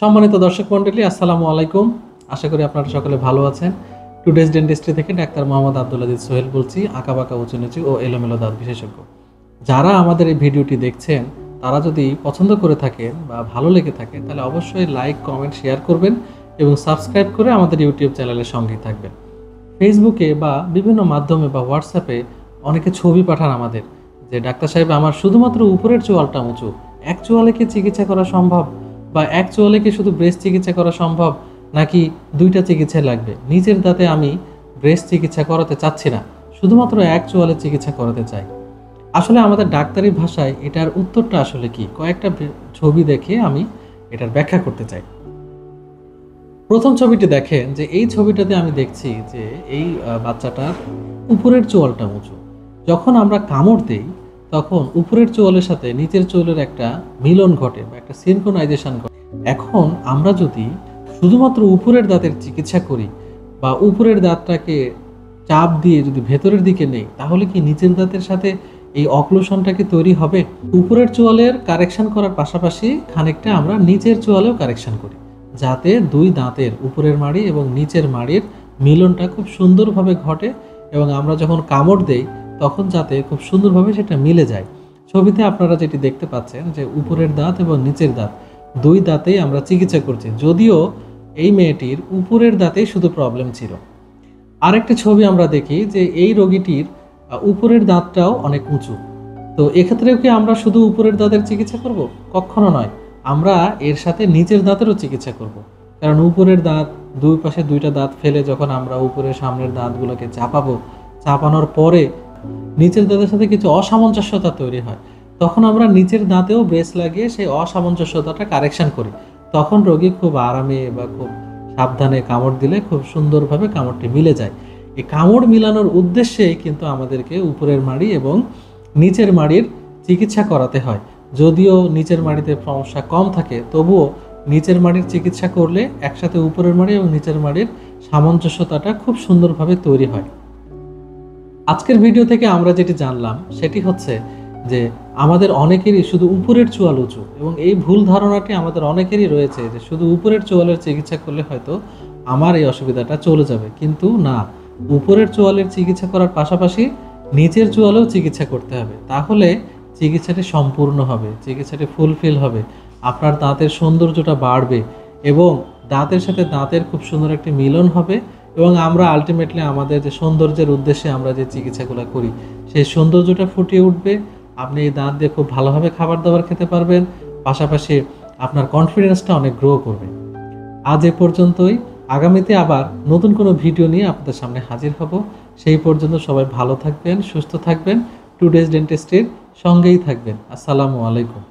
সম্মানিত দর্শক মণ্ডলী, আসসালামু আলাইকুম। আশা করি আপনারা সকলে ভালো আছেন। টুডেজ ডেন্টিস্ট্রি থেকে ডাক্তার মোহাম্মদ আব্দুল আজিজ সোহেল বলছি, আঁকাবাঁকা উঁচু নিচু ও এলোমেলো দাঁত বিশেষজ্ঞ। যারা আমাদের এই ভিডিওটি দেখছেন তারা যদি পছন্দ করে থাকেন বা ভালো লেগে থাকে তাহলে অবশ্যই লাইক, কমেন্ট, শেয়ার করবেন এবং সাবস্ক্রাইব করে আমাদের ইউটিউব চ্যানেলের সঙ্গেই থাকবেন। ফেসবুকে বা বিভিন্ন মাধ্যমে বা হোয়াটসঅ্যাপে অনেকে ছবি পাঠান আমাদের, যে ডাক্তার সাহেব আমার শুধুমাত্র উপরের চোয়ালটা উঁচু, এক চোয়ালে কি চিকিৎসা করা সম্ভব, বা এক চোয়ালে কি শুধু ব্রেস্ট চিকিৎসা করা সম্ভব, নাকি দুইটা চিকিৎসা লাগবে? নিচের দাঁতে আমি ব্রেস্ট চিকিৎসা করাতে চাচ্ছি না, শুধুমাত্র এক চোয়ালে চিকিৎসা করাতে চাই। আসলে আমাদের ডাক্তারি ভাষায় এটার উত্তরটা আসলে কি, কয়েকটা ছবি দেখে আমি এটার ব্যাখ্যা করতে চাই। প্রথম ছবিটি দেখেন, যে এই ছবিটাতে আমি দেখছি যে এই বাচ্চাটার উপরের চোয়ালটা উঁচু। যখন আমরা কামড় দেই তখন উপরের চোয়ালের সাথে নিচের চোয়ালের একটা মিলন ঘটে বা একটা সিনক্রোনাইজেশন ঘটে। এখন আমরা যদি শুধুমাত্র উপরের দাঁতের চিকিৎসা করি বা উপরের দাঁতটাকে চাপ দিয়ে যদি ভেতরের দিকে নেই, তাহলে কি নিচের দাঁতের সাথে এই অক্লুশনটা কি তৈরি হবে? উপরের চোয়ালের কারেকশন করার পাশাপাশি খানিকটা আমরা নিচের চোয়ালেও কারেকশন করি, যাতে দুই দাঁতের উপরের মাড়ি এবং নিচের মাড়ির মিলনটা খুব সুন্দরভাবে ঘটে এবং আমরা যখন কামড় দেই তখন যাতে খুব সুন্দরভাবে সেটা মিলে যায়। ছবিতে আপনারা যেটি দেখতে পাচ্ছেন যে উপরের দাঁত এবং নিচের দাঁত দুই দাঁতেই আমরা চিকিৎসা করছি, যদিও এই মেয়েটির উপরের দাঁতেই শুধু প্রবলেম ছিল। আরেকটি ছবি আমরা দেখি যে এই রোগীটির উপরের দাঁতটাও অনেক উঁচু। তো এক্ষেত্রেও কি আমরা শুধু উপরের দাঁতের চিকিৎসা করব? কখনো নয়, আমরা এর সাথে নিচের দাঁতেরও চিকিৎসা করব। কারণ উপরের দাঁত, দুই পাশে দুইটা দাঁত ফেলে যখন আমরা উপরের সামনের দাঁতগুলোকে চাপাবো, চাপানোর পরে নিচের দাঁতের সাথে কিছু অসামঞ্জস্যতা তৈরি হয়, তখন আমরা নিচের দাঁতেও ব্রেস লাগিয়ে সেই অসামঞ্জস্যতাটা কারেকশন করি। তখন রোগী খুব আরামে বা খুব সাবধানে কামড় দিলে খুব সুন্দরভাবে কামড়টি মিলে যায়। এই কামড় মিলানোর উদ্দেশ্যেই কিন্তু আমাদেরকে উপরের মাড়ি এবং নিচের মাড়ির চিকিৎসা করাতে হয়। যদিও নিচের মাড়িতে সমস্যা কম থাকে, তবুও নিচের মাড়ির চিকিৎসা করলে একসাথে উপরের মাড়ি এবং নিচের মাড়ির সামঞ্জস্যতাটা খুব সুন্দরভাবে তৈরি হয়। আজকের ভিডিও থেকে আমরা যেটি জানলাম সেটি হচ্ছে যে আমাদের অনেকেরই শুধু উপরের চোয়াল উঁচু, এবং এই ভুল ধারণাটি আমাদের অনেকেরই রয়েছে যে শুধু উপরের চোয়ালের চিকিৎসা করলে হয়তো আমার এই অসুবিধাটা চলে যাবে। কিন্তু না, উপরের চোয়ালের চিকিৎসা করার পাশাপাশি নিচের চোয়ালেও চিকিৎসা করতে হবে, তাহলে চিকিৎসাটি সম্পূর্ণ হবে, চিকিৎসাটি ফুলফিল হবে, আপনার দাঁতের সৌন্দর্যটা বাড়বে এবং দাঁতের সাথে দাঁতের খুব সুন্দর একটি মিলন হবে এবং আমরা আলটিমেটলি আমাদের যে সৌন্দর্যের উদ্দেশ্যে আমরা যে চিকিৎসাগুলো করি সেই সৌন্দর্যটা ফুটিয়ে উঠবে। আপনি এই দাঁত দিয়ে খুব ভালোভাবে খাবার দাবার খেতে পারবেন, পাশাপাশি আপনার কনফিডেন্সটা অনেক গ্রো করবে। আজ এ পর্যন্তই। আগামীতে আবার নতুন কোনো ভিডিও নিয়ে আপনাদের সামনে হাজির হব। সেই পর্যন্ত সবাই ভালো থাকবেন, সুস্থ থাকবেন, টুডেজ ডেন্টিস্ট্রির সঙ্গেই থাকবেন। আসসালামু আলাইকুম।